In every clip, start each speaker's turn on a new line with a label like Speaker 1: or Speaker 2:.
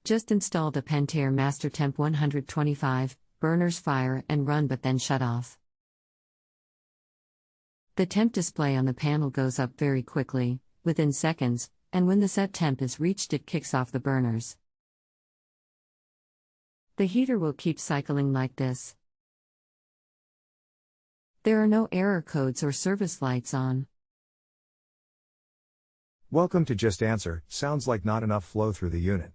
Speaker 1: Just install the Pentair MasterTemp 125, burners fire and run but then shut off. The temp display on the panel goes up very quickly, within seconds, and when the set temp is reached it kicks off the burners. The heater will keep cycling like this. There are no error codes or service lights on.
Speaker 2: Welcome to JustAnswer. Sounds like not enough flow through the unit.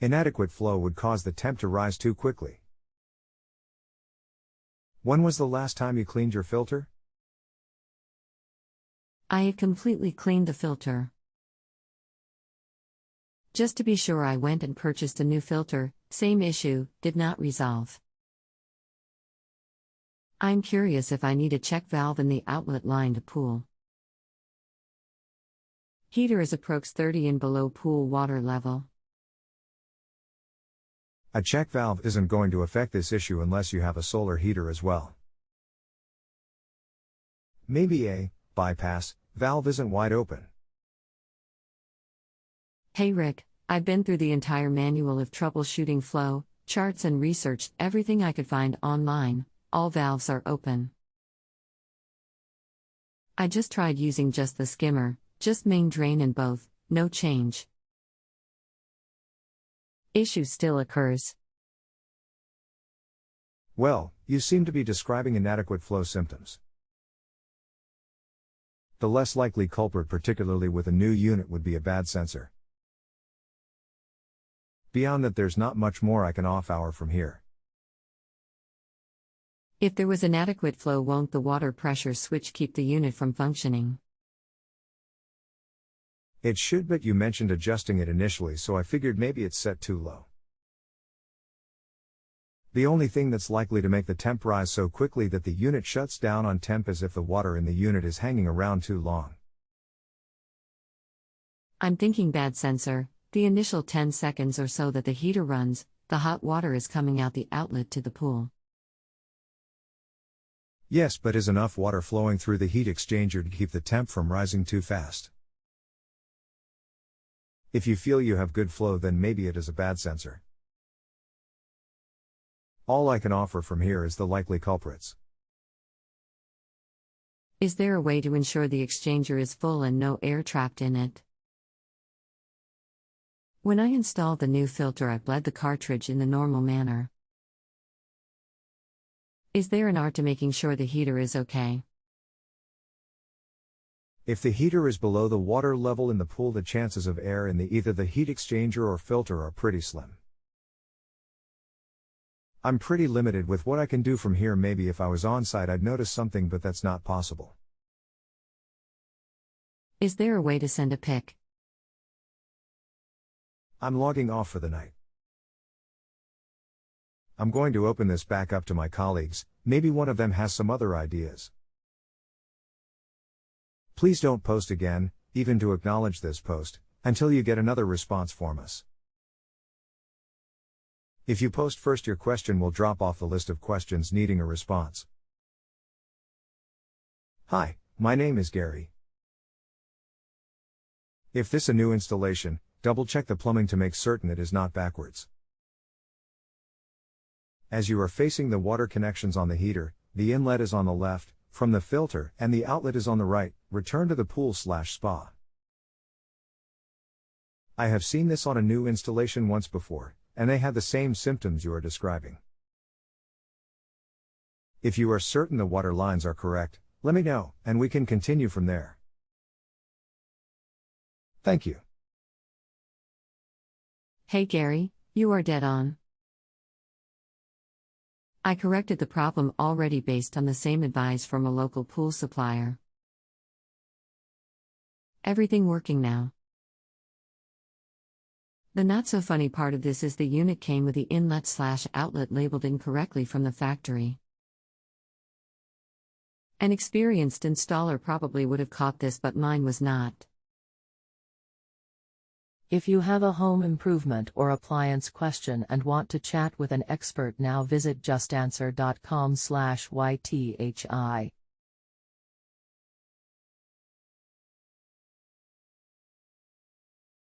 Speaker 2: Inadequate flow would cause the temp to rise too quickly. When was the last time you cleaned your filter?
Speaker 1: I had completely cleaned the filter. Just to be sure, I went and purchased a new filter. Same issue, did not resolve. I'm curious if I need a check valve in the outlet line to pool. Heater is approx 30 and below pool water level.
Speaker 2: A check valve isn't going to affect this issue unless you have a solar heater as well. Maybe a bypass valve isn't wide open.
Speaker 1: Hey Rick, I've been through the entire manual of troubleshooting flow, charts and researched everything I could find online. All valves are open. I just tried using just the skimmer, just main drain and both, no change. Issue still occurs.
Speaker 2: Well, you seem to be describing inadequate flow symptoms. The less likely culprit, particularly with a new unit, would be a bad sensor. Beyond that, there's not much more I can offer from here.
Speaker 1: If there was inadequate flow, won't the water pressure switch keep the unit from functioning?
Speaker 2: It should, but you mentioned adjusting it initially, so I figured maybe it's set too low. The only thing that's likely to make the temp rise so quickly that the unit shuts down on temp is if the water in the unit is hanging around too long.
Speaker 1: I'm thinking bad sensor. The initial 10 seconds or so that the heater runs, the hot water is coming out the outlet to the pool.
Speaker 2: Yes, but is enough water flowing through the heat exchanger to keep the temp from rising too fast? If you feel you have good flow, then maybe it is a bad sensor. All I can offer from here is the likely culprits.
Speaker 1: Is there a way to ensure the exchanger is full and no air trapped in it? When I installed the new filter, I bled the cartridge in the normal manner. Is there an art to making sure the heater is okay?
Speaker 2: If the heater is below the water level in the pool, the chances of air in either the heat exchanger or filter are pretty slim. I'm pretty limited with what I can do from here. Maybe if I was on site I'd notice something, but that's not possible.
Speaker 1: Is there a way to send a pic?
Speaker 2: I'm logging off for the night. I'm going to open this back up to my colleagues, maybe one of them has some other ideas. Please don't post again, even to acknowledge this post, until you get another response from us. If you post first, your question will drop off the list of questions needing a response. Hi, my name is Gary. If this is a new installation, double check the plumbing to make certain it is not backwards. As you are facing the water connections on the heater, the inlet is on the left, from the filter, and the outlet is on the right. Return to the pool/spa. I have seen this on a new installation once before, and they had the same symptoms you are describing. If you are certain the water lines are correct, let me know, and we can continue from there. Thank you.
Speaker 1: Hey Gary, you are dead on. I corrected the problem already based on the same advice from a local pool supplier. Everything working now. The not so funny part of this is the unit came with the inlet/outlet labeled incorrectly from the factory. An experienced installer probably would have caught this, but mine was not.
Speaker 3: If you have a home improvement or appliance question and want to chat with an expert now, visit justanswer.com/YTHI.